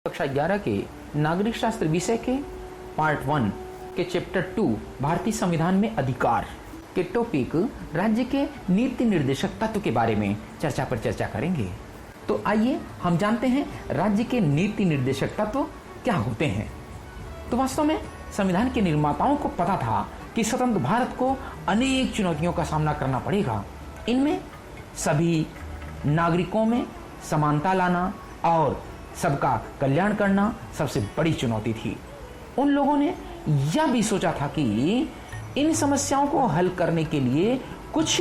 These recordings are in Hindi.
कक्षा 11 के नागरिक शास्त्र विषय के पार्ट 1 के चैप्टर 2 भारतीय संविधान में अधिकार के टॉपिक राज्य के नीति निर्देशक तत्व के बारे में चर्चा करेंगे। तो आइए हम जानते हैं राज्य के नीति निर्देशक तत्व क्या होते हैं। तो वास्तव में संविधान के निर्माताओं को पता था कि स्वतंत्र भारत को अनेक चुनौतियों का सामना करना पड़ेगा। इनमें सभी नागरिकों में समानता लाना और सबका कल्याण करना सबसे बड़ी चुनौती थी। उन लोगों ने यह भी सोचा था कि इन समस्याओं को हल करने के लिए कुछ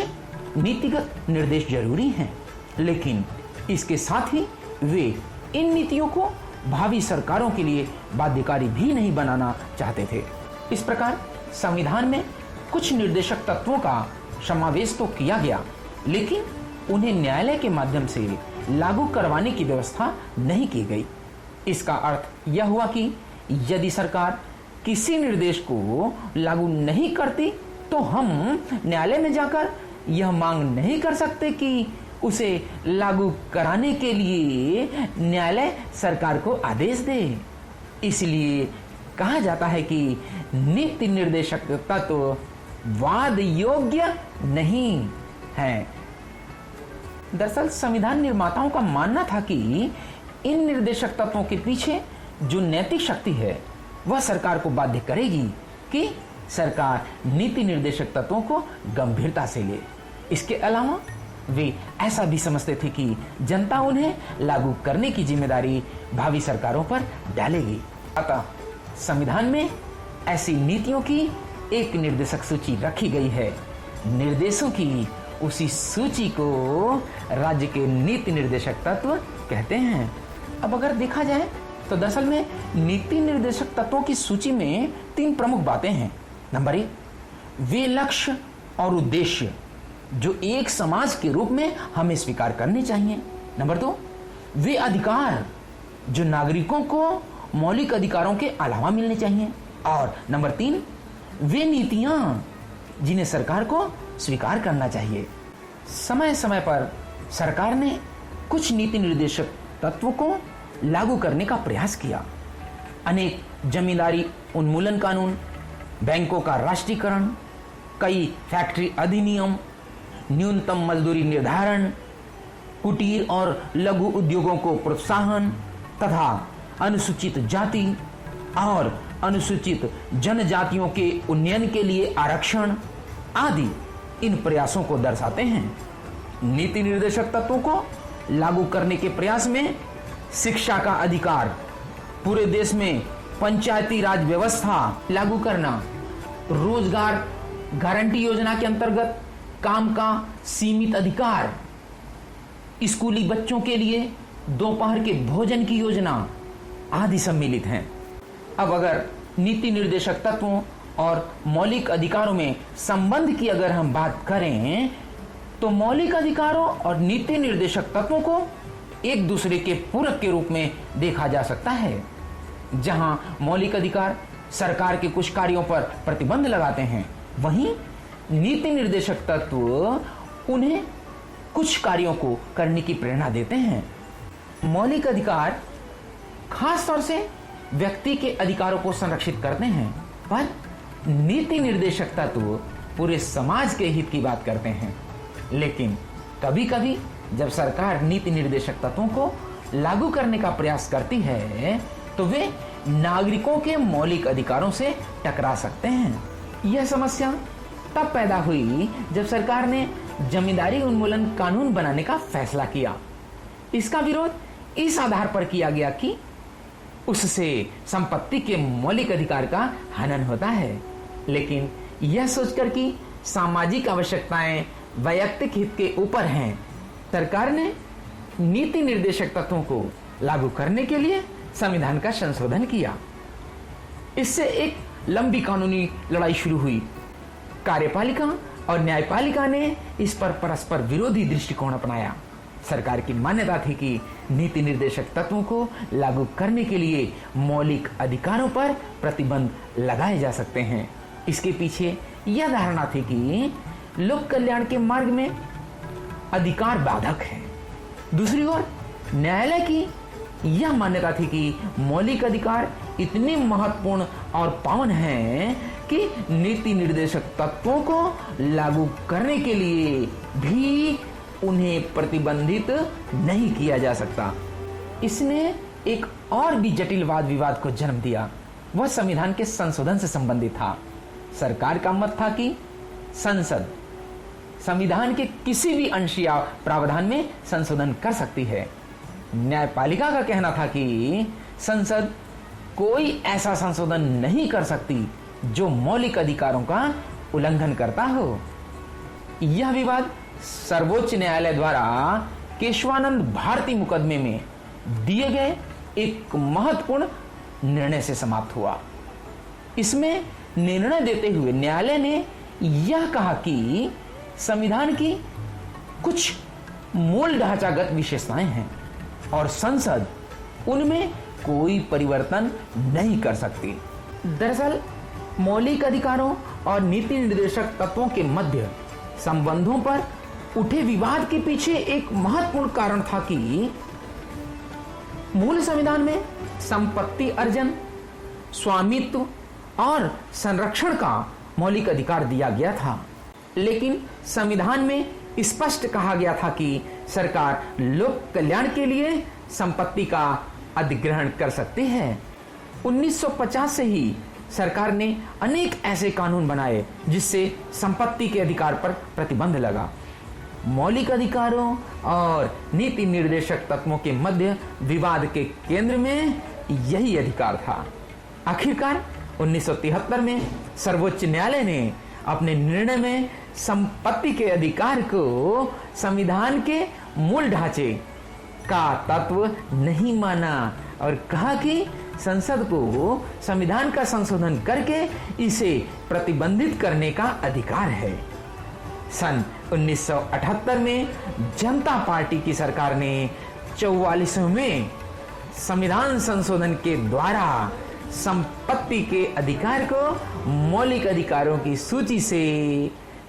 नीतिगत निर्देश जरूरी हैं, लेकिन इसके साथ ही वे इन नीतियों को भावी सरकारों के लिए बाध्यकारी भी नहीं बनाना चाहते थे। इस प्रकार संविधान में कुछ निर्देशक तत्वों का समावेश तो किया गया, लेकिन उन्हें न्यायालय के माध्यम से लागू करवाने की व्यवस्था नहीं की गई। इसका अर्थ यह हुआ कि यदि सरकार किसी निर्देश को लागू नहीं करती तो हम न्यायालय में जाकर यह मांग नहीं कर सकते कि उसे लागू कराने के लिए न्यायालय सरकार को आदेश दे। इसलिए कहा जाता है कि नीति निर्देशक तत्व वाद योग्य नहीं है। दरअसल संविधान निर्माताओं का मानना था कि इन निर्देशक तत्वों के पीछे जो नैतिक शक्ति है वह सरकार को बाध्य करेगी कि सरकार नीति निर्देशक तत्वों को गंभीरता से ले। इसके अलावा वे ऐसा भी समझते थे कि जनता उन्हें लागू करने की जिम्मेदारी भावी सरकारों पर डालेगी। अतः संविधान में ऐसी नीतियों की एक निर्देशक सूची रखी गई है। निर्देशों की उसी सूची को राज्य के नीति निर्देशक तत्व कहते हैं। अब अगर देखा जाए तो दरअसल में नीति निर्देशक तत्वों की सूची में 3 प्रमुख बातें हैं। नंबर 1, वे लक्ष्य और उद्देश्य जो एक समाज के रूप में हमें स्वीकार करने चाहिए। नंबर 2, वे अधिकार जो नागरिकों को मौलिक अधिकारों के अलावा मिलने चाहिए। और नंबर 3, वे नीतियां जिन्हें सरकार को स्वीकार करना चाहिए। समय समय पर सरकार ने कुछ नीति निर्देशक तत्वों को लागू करने का प्रयास किया। अनेक जमींदारी उन्मूलन कानून, बैंकों का राष्ट्रीयकरण, कई फैक्ट्री अधिनियम, न्यूनतम मजदूरी निर्धारण, कुटीर और लघु उद्योगों को प्रोत्साहन तथा अनुसूचित जाति और अनुसूचित जनजातियों के उन्नयन के लिए आरक्षण आदि इन प्रयासों को दर्शाते हैं। नीति निर्देशक तत्वों को लागू करने के प्रयास में शिक्षा का अधिकार, पूरे देश में पंचायती राज व्यवस्था लागू करना, रोजगार गारंटी योजना के अंतर्गत काम का सीमित अधिकार, स्कूली बच्चों के लिए दोपहर के भोजन की योजना आदि सम्मिलित हैं। अब अगर नीति निर्देशक तत्वों और मौलिक अधिकारों में संबंध की अगर हम बात करें तो मौलिक अधिकारों और नीति निर्देशक तत्वों को एक दूसरे के पूरक के रूप में देखा जा सकता है। जहां मौलिक अधिकार सरकार के कुछ कार्यों पर प्रतिबंध लगाते हैं, वहीं नीति निर्देशक तत्व उन्हें कुछ कार्यों को करने की प्रेरणा देते हैं। मौलिक अधिकार खास तौर से व्यक्ति के अधिकारों को संरक्षित करते हैं, पर नीति निर्देशक तत्व पूरे समाज के हित की बात करते हैं। लेकिन कभी कभी जब सरकार नीति निर्देशक तत्वों को लागू करने का प्रयास करती है तो वे नागरिकों के मौलिक अधिकारों से टकरा सकते हैं। यह समस्या तब पैदा हुई जब सरकार ने जमींदारी उन्मूलन कानून बनाने का फैसला किया। इसका विरोध इस आधार पर किया गया कि उससे संपत्ति के मौलिक अधिकार का हनन होता है। लेकिन यह सोचकर कि सामाजिक आवश्यकताएं वैयक्तिक हित के ऊपर हैं, सरकार ने नीति निर्देशक तत्वों को लागू करने के लिए संविधान का संशोधन किया। इससे एक लंबी कानूनी लड़ाई शुरू हुई। कार्यपालिका और न्यायपालिका ने इस पर परस्पर विरोधी दृष्टिकोण अपनाया। सरकार की मान्यता थी कि नीति निर्देशक तत्वों को लागू करने के लिए मौलिक अधिकारों पर प्रतिबंध लगाए जा सकते हैं। इसके पीछे यह धारणा थी कि लोक कल्याण के मार्ग में अधिकार बाधक है। दूसरी ओर न्यायालय की यह मान्यता थी कि मौलिक अधिकार इतने महत्वपूर्ण और पावन हैं कि नीति निर्देशक तत्वों को लागू करने के लिए भी उन्हें प्रतिबंधित नहीं किया जा सकता। इसने एक और भी जटिल वाद विवाद को जन्म दिया। वह संविधान के संशोधन से संबंधित था। सरकार का मत था कि संसद संविधान के किसी भी अंश या प्रावधान में संशोधन कर सकती है। न्यायपालिका का कहना था कि संसद कोई ऐसा संशोधन नहीं कर सकती जो मौलिक अधिकारों का उल्लंघन करता हो। यह विवाद सर्वोच्च न्यायालय द्वारा केशवानंद भारती मुकदमे में दिए गए एक महत्वपूर्ण निर्णय से समाप्त हुआ। इसमें निर्णय देते हुए न्यायालय ने यह कहा कि संविधान की कुछ मूल ढांचागत विशेषताएं हैं और संसद उनमें कोई परिवर्तन नहीं कर सकती। दरअसल मौलिक अधिकारों और नीति निर्देशक तत्वों के मध्य संबंधों पर उठे विवाद के पीछे एक महत्वपूर्ण कारण था कि मूल संविधान में संपत्ति अर्जन, स्वामित्व और संरक्षण का मौलिक अधिकार दिया गया था, लेकिन संविधान में स्पष्ट कहा गया था कि सरकार लोक कल्याण के लिए संपत्ति का अधिग्रहण कर सकती है। 1950 से ही सरकार ने अनेक ऐसे कानून बनाए जिससे संपत्ति के अधिकार पर प्रतिबंध लगा। मौलिक अधिकारों और नीति निर्देशक तत्वों के मध्य विवाद के केंद्र में यही अधिकार था। आखिरकार 1973 में सर्वोच्च न्यायालय ने अपने निर्णय में संपत्ति के अधिकार को संविधान के मूल ढांचे का तत्व नहीं माना और कहा कि संसद को संविधान का संशोधन करके इसे प्रतिबंधित करने का अधिकार है। सन 1978 में जनता पार्टी की सरकार ने 44वें संविधान संशोधन के द्वारा संपत्ति के अधिकार को मौलिक अधिकारों की सूची से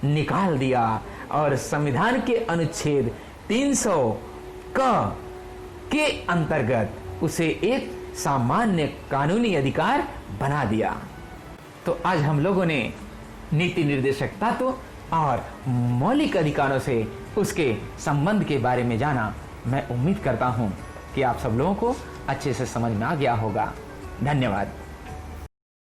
निकाल दिया और संविधान के अनुच्छेद 300 के अंतर्गत उसे एक सामान्य कानूनी अधिकार बना दिया। तो आज हम लोगों ने नीति निर्देशक तत्व और मौलिक अधिकारों से उसके संबंध के बारे में जाना। मैं उम्मीद करता हूं कि आप सब लोगों को अच्छे से समझ में आ गया होगा। धन्यवाद।